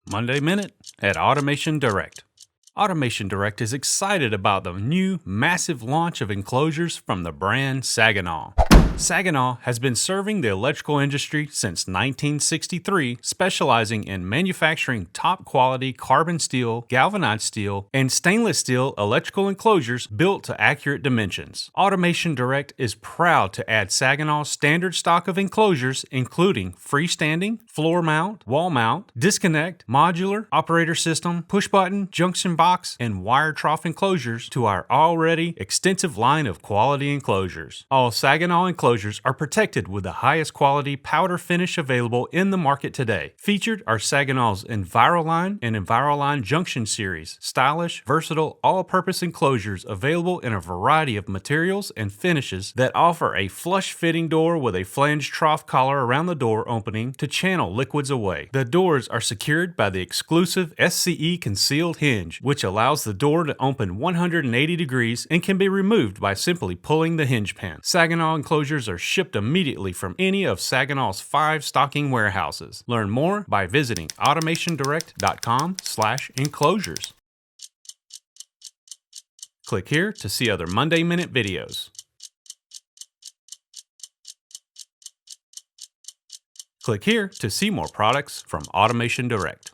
Monday Minute at Automation Direct. Automation Direct is excited about the new massive launch of enclosures from the brand Saginaw. Saginaw has been serving the electrical industry since 1963, specializing in manufacturing top quality carbon steel, galvanized steel, and stainless steel electrical enclosures built to accurate dimensions. Automation Direct is proud to add Saginaw's standard stock of enclosures, including freestanding, floor mount, wall mount, disconnect, modular, operator system, push button, junction box, and wire trough enclosures to our already extensive line of quality enclosures. All Saginaw enclosures are protected with the highest quality powder finish available in the market today. Featured are Saginaw's EnviroLine and EnviroLine Junction series, stylish, versatile, all-purpose enclosures available in a variety of materials and finishes that offer a flush-fitting door with a flanged trough collar around the door opening to channel liquids away. The doors are secured by the exclusive SCE concealed hinge, which allows the door to open 180 degrees and can be removed by simply pulling the hinge pin. Saginaw enclosures are shipped immediately from any of Saginaw's 5 stocking warehouses. Learn more by visiting AutomationDirect.com/enclosures. Click here to see other Monday Minute videos. Click here to see more products from Automation Direct.